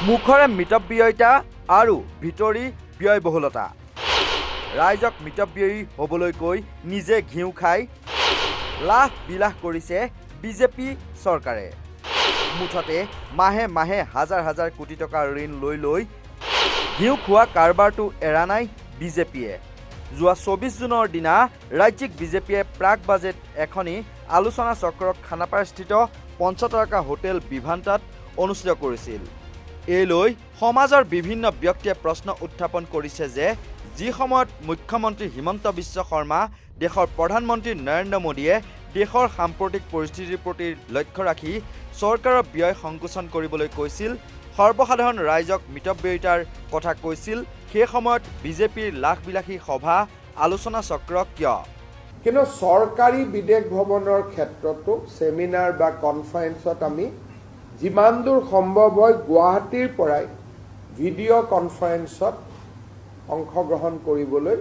মুখৰে মিতব্যয়িতা আৰু ভিতৰি ব্যয়বহুলতা ৰাইজক মিতব্যয়ী হ'বলৈ কৈ নিজে ঘিউ খাই লাভ বিলাস কৰিছে বিজেপি চৰকাৰে মুঠতে মাহে মাহে হাজাৰ হাজাৰ কোটি টকা ঋণ লৈ ঘিউ খোৱা কাৰবাৰটো এৰা নাই বিজেপিয়ে যোৱা 24 জুনৰ দিনা ৰাজ্যিক বিজেপিয়ে প্ৰাক বাজেট এখনি আলোচনা চক্ৰ খানাপাৰাস্থিত পঞ্চতাৰকা হোটেল বিভান্তাত অনুষ্ঠিত কৰিছিল এই লৈ সমাজৰ বিভিন্ন ব্যক্তিয়ে প্ৰশ্ন উত্থাপন কৰিছে যে যি সময়ত মুখ্যমন্ত্ৰী হিমন্ত বিশ্ব শৰ্মা দেশৰ প্ৰধানমন্ত্ৰী নৰেন্দ্ৰ মোদীয়ে দেশৰ সাম্প্ৰতিক পৰিস্থিতিৰ প্ৰতি লক্ষ্য ৰাখি চৰকাৰৰ ব্যয় সংকোচন কৰিবলৈ কৈছিল সৰ্বসাধাৰণ ৰাইজক মিতব্যয়িতাৰ কথা কৈছিল সেই সময়ত বিজেপিৰ লাখবিলাসী সভা আলোচনা চক্ৰ কিয় কিন্তু চৰকাৰী বিদেশ ভ্ৰমণৰ ক্ষেত্ৰতো সেমিনাৰ বা কনফাৰেন্সত আমি যিমান দূৰ সম্ভৱ হয় গুৱাহাটীৰ পৰাই ভিডিঅ' কনফাৰেন্সত অংশগ্ৰহণ কৰিবলৈ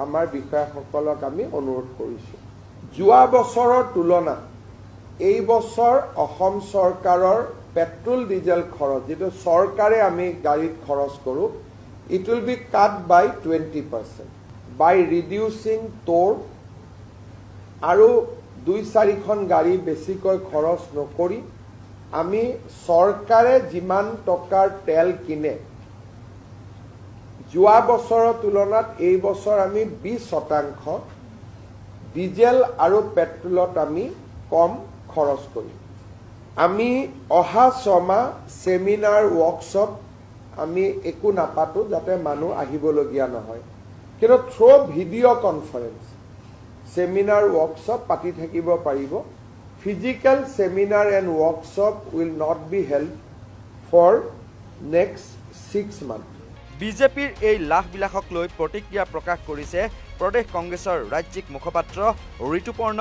আমাৰ বিষয়াসকলক আমি অনুৰোধ কৰিছোঁ যোৱা বছৰৰ তুলনাত এই বছৰ অসম চৰকাৰৰ পেট্ৰল ডিজেল খৰচ যেটো চৰকাৰে আমি গাড়ীত খৰচ কৰোঁ it will be cut by 20% by reducing toll আৰু 2-4খন গাড়ী বেছিকৈ খৰচ নকৰি আমি চৰকাৰে যিমান টকাৰ তেল কিনে যোৱা বছৰৰ তুলনাত এই বছৰ আমি 20% ডিজেল আৰু পেট্ৰলত আমি কম খৰচ কৰিম আমি অহা 6 মাহ সেমিনাৰ ওয়াৰ্কশ্বপ আমি একো নাপাতো যাতে মানুহ আহিবলগীয়া নহয় কিন্তু থ্ৰু ভিডিঅ' কনফাৰেন্স সেমিনাৰ ওয়াৰ্কশ্বপ পাতি থাকিব পাৰিব Physical seminar and workshop will not be held for next 6 months. বিজেপিৰ এই লাখবিলাসক লৈ প্ৰতিক্ৰিয়া প্ৰকাশ কৰিছে প্ৰদেশ কংগ্ৰেছৰ ৰাজ্যিক মুখপাত্ৰ ঋতুপৰ্ণ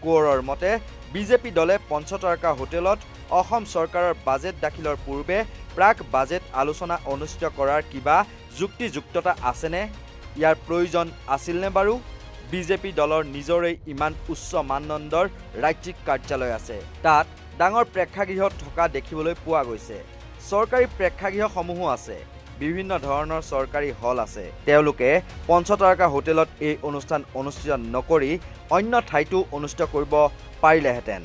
কোঁৱৰৰ মতে বিজেপি দলে পঞ্চতাৰকা হোটেলত অসম চৰকাৰৰ বাজেট দাখিলৰ পূৰ্বে প্ৰাক বাজেট আলোচনা অনুষ্ঠিত কৰাৰ কিবা যুক্তিযুক্ততা আছেনে ইয়াৰ প্ৰয়োজন আছিলনে বাৰু বিজেপি দলৰ নিজৰে ইমান উচ্চ মানদণ্ডৰ ৰাজ্যিক কাৰ্যালয় আছে তাত ডাঙৰ প্ৰেক্ষাগৃহত থকা দেখিবলৈ পোৱা গৈছে চৰকাৰী প্ৰেক্ষাগৃহসমূহো আছে বিভিন্ন ধৰণৰ চৰকাৰী হল আছে তেওঁলোকে পঞ্চতাৰকা হোটেলত এই অনুষ্ঠান অনুষ্ঠিত নকৰি অন্য ঠাইতো অনুষ্ঠিত কৰিব পাৰিলেহেঁতেন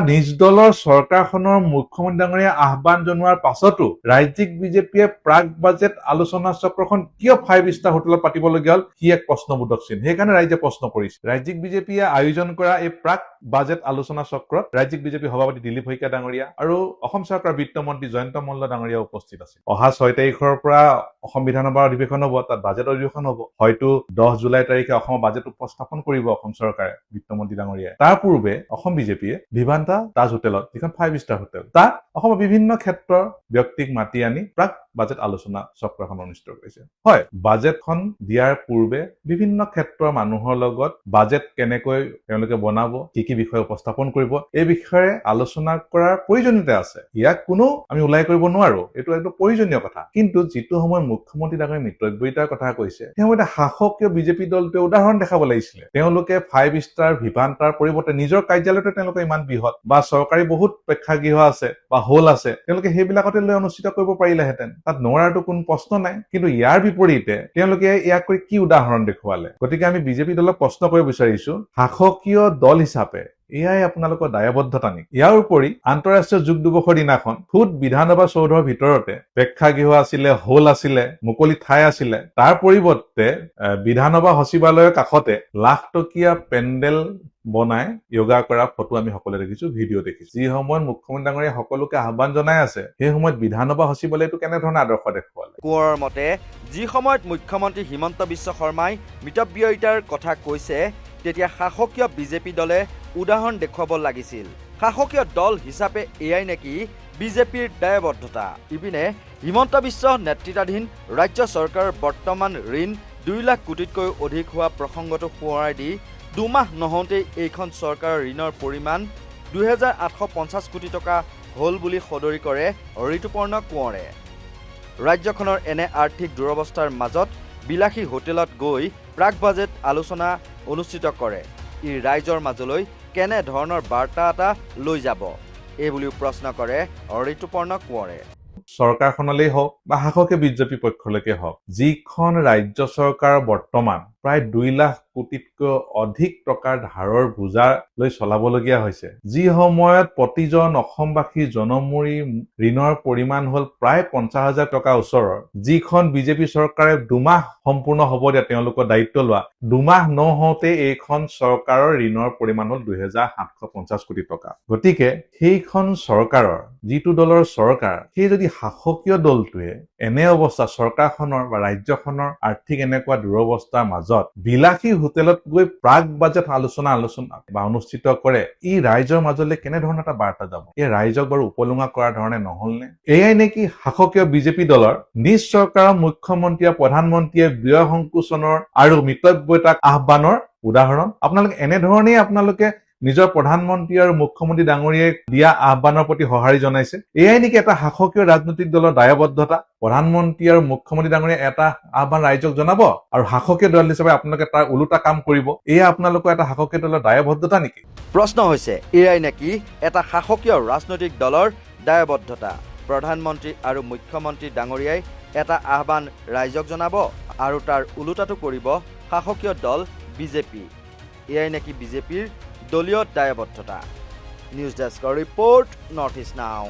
নিজ দলৰ চৰকাৰখনৰ মুখ্যমন্ত্ৰী ডাঙৰীয়া আহ্বান জনোৱাৰ পাছতো ৰাজ্যিক বিজেপিয়ে প্ৰাক বাজেট আলোচনা চক্ৰখন কিয় 5 ষ্টাৰ হোটেলত পাতিবলগীয়া হ'ল কি এক প্ৰশ্নবোধক চিন সেইকাৰণে ৰাজ্যে প্ৰশ্ন কৰিছে ৰাজ্যিক বিজেপিয়ে আয়োজন কৰা এই প্ৰাক বাজেট আলোচনা চক্ৰত ৰাজ্যিক বিজেপি সভাপতি দিলীপ শইকীয়া ডাঙৰীয়া আৰু অসম চৰকাৰৰ বিত্তমন্ত্ৰী জয়ন্ত মল্ল ডাঙৰীয়া উপস্থিত আছে অহা 6 তাৰিখৰ পৰা অসম বিধানসভাৰ অধিৱেশন হ'ব তাত বাজেট অধিৱেশন হ'ব হয়তো 10 জুলাই তাৰিখে অসমৰ বাজেট উপস্থাপন কৰিব অসম চৰকাৰে বিত্তমন্ত্ৰী ডাঙৰীয়া তাৰ পূৰ্বে অসম বিজেপিয়ে তাজ হোটেলত যিখন 5 ষ্টাৰ হোটেল তাত অসমৰ বিভিন্ন ক্ষেত্ৰৰ ব্যক্তিক মাতি আনি প্ৰাক বাজেট আলোচনা চক্ৰখন অনুষ্ঠিত কৰিছে হয় বাজেটখন দিয়াৰ পূৰ্বে বিভিন্ন ক্ষেত্ৰৰ মানুহৰ লগত বাজেট কেনেকৈ তেওঁলোকে বনাব কি বিষয় উপস্থাপন কৰিব এই বিষয়ে আলোচনা কৰাৰ প্ৰয়োজনীয়তা আছে ইয়াক কোনো আমি উলাই কৰিব নোৱাৰো এটো একদম প্ৰয়োজনীয় কথা কিন্তু যেটো সময় মুখ্যমন্ত্ৰী ডাঙৰীয়া মিতব্যয়িতাৰ কথা কৈছে তেওঁলোকে শাসকীয় বিজেপি দলটোৱে উদাহৰণ দেখাব লাগিছিল তেওঁলোকে 5 ষ্টাৰ ভিভান্তাৰ পৰিৱৰ্তে নিজৰ কাৰ্যালয়তে তেওঁলোকে ইমান বৃহৎ বা চৰকাৰী বহুত প্ৰেক্ষাগৃহ আছে বা হল আছে তেওঁলোকে সেইবিলাকতে লৈ অনুষ্ঠিত কৰিব পাৰিলেহেঁতেন তাত নোৱাৰাটো কোনো প্ৰশ্ন নাই কিন্তু ইয়াৰ বিপৰীতে তেওঁলোকে ইয়াক কি উদাহৰণ দেখুৱালে গতিকে আমি বিজেপি দলক প্ৰশ্ন কৰিব বিচাৰিছো শাসকীয় দল হিচাপে এয়াই আপোনালোকৰ দায়বদ্ধতা নেকি ইয়াৰ উপৰি আন্তঃৰাষ্ট্ৰীয় যোগ দিৱসৰ দিনাখন খুদ বিধানসভা চৌধৰ ভিতৰতে প্ৰেক্ষাগৃহ আছিলে হল আছিলে মুকলি ঠাই আছিলে তাৰ পৰিৱৰ্তে বিধানসভা সচিবালয়ৰ কাষতে লাখ টকীয়া পেণ্ডেল বনাই যোগা কৰা ফটো আমি সকলোৱে দেখিছো ভিডিঅ' দেখিছো যি সময়ত মুখ্যমন্ত্ৰী ডাঙৰীয়া সকলোকে আহ্বান জনাই আছে সেই সময়ত বিধানসভা সচিবালয়টো কেনে ধৰণৰ আদৰ্শ দেখুৱালে কোঁৱৰৰ মতে যি সময়ত মুখ্যমন্ত্ৰী হিমন্ত বিশ্ব শৰ্মাই মিতব্যয়িতাৰ কথা কৈছে তেতিয়া শাসকীয় বিজেপি দলে উদাহৰণ দেখুৱাব লাগিছিল শাসকীয় দল হিচাপে এয়াই নেকি বিজেপিৰ দায়বদ্ধতা ইপিনে হিমন্ত বিশ্ব নেতৃত্বাধীন ৰাজ্য চৰকাৰৰ বৰ্তমান ঋণ 2 লাখ কোটিতকৈ অধিক হোৱা প্ৰসংগটো সোঁৱৰাই দি 2 মাহ নহওঁতেই এইখন চৰকাৰৰ ঋণৰ পৰিমাণ 2850 কোটি টকা হ'ল বুলি সদৰি কৰে ঋতুপৰ্ণ কোঁৱৰে ৰাজ্যখনৰ এনে আৰ্থিক দুৰৱস্থাৰ মাজত বিলাসী হোটেলত গৈ প্ৰাক বাজেট আলোচনা অনুষ্ঠিত কৰে ই ৰাইজৰ মাজলৈ কেনে ধৰণৰ বাৰ্তা এটা লৈ যাব এই বুলিও প্ৰশ্ন কৰে ঋতুপৰ্ণ কোঁৱৰে চৰকাৰখনলৈ হওক বা শাসকীয় বিজেপি পক্ষলৈকে হওক, যিখন ৰাজ্য চৰকাৰ বৰ্তমান প্ৰায় 2 লাখ কোটিতকৈ অধিক টকাৰ ধাৰৰ বোজা লৈ চলাবলগীয়া হৈছে, যি সময়ত প্ৰতিজন অসমবাসীৰ জনমূৰি ঋণৰ পৰিমাণ হ'ল প্ৰায় 50,000 টকা ওচৰৰ, যিখন বিজেপি চৰকাৰে 2 মাহ সম্পূৰ্ণ হ'ব দিয়া তেওঁলোকৰ দায়িত্ব লোৱা, 2 মাহ নহওঁতে এইখন চৰকাৰৰ ঋণৰ পৰিমাণ হ'ল 2,750 কোটি টকা। গতিকে সেইখন চৰকাৰৰ যিটো দলৰ চৰকাৰ, সেই যদি শাসকীয় দলটোৱে এনে অৱস্থা চৰকাৰখনৰ বা ৰাজ্যখনৰ আৰ্থিক এনেকুৱা দুৰৱস্থাৰ মাজত বিলাসী হোটেলত গৈ প্ৰাক বাজেট আলোচনা বা অনুষ্ঠিত কৰে, ই ৰাইজৰ মাজলৈ কেনেধৰণৰ এটা বাৰ্তা যাব? এই ৰাইজক বাৰু উপলুঙা কৰাৰ ধৰণে নহলনে? এয়াই নেকি শাসকীয় বিজেপি দলৰ নিজ চৰকাৰৰ মুখ্যমন্ত্ৰী প্ৰধানমন্ত্ৰীয়ে ব্যয় সংকোচনৰ আৰু মিতব্যয়িতাক আহ্বানৰ উদাহৰণ? আপোনালোকে নিজৰ প্ৰধানমন্ত্ৰী আৰু মুখ্যমন্ত্ৰী ডাঙৰীয়াই দিয়া আহ্বানৰ প্ৰতি সঁহাৰি জনাইছে? এয়াই নেকি এটা শাসকীয় ৰাজনৈতিক দলৰ দায়বদ্ধতা? প্ৰধানমন্ত্ৰী আৰু মুখ্যমন্ত্ৰী ডাঙৰীয়াই এটা আহ্বান ৰাইজক জনাব আৰু শাসকীয় দল হিচাপে আপোনালোকে তাৰ ওলোটা কাম কৰিব, এয়া আপোনালোকৰ এটা শাসকীয় দলৰ দায়বদ্ধতা নেকি? প্ৰশ্ন হৈছে, এয়াই নেকি এটা শাসকীয় ৰাজনৈতিক দলৰ দায়বদ্ধতা? প্ৰধানমন্ত্ৰী আৰু মুখ্যমন্ত্ৰী ডাঙৰীয়াই এটা আহ্বান ৰাইজক জনাব আৰু তাৰ ওলোটাটো কৰিব শাসকীয় দল বিজেপি। এয়াই নেকি বিজেপিৰ দলীয় দায়বদ্ধতা? নিউজ ডেস্কৰ ৰিপৰ্ট, নৰ্থ ইষ্ট নাও।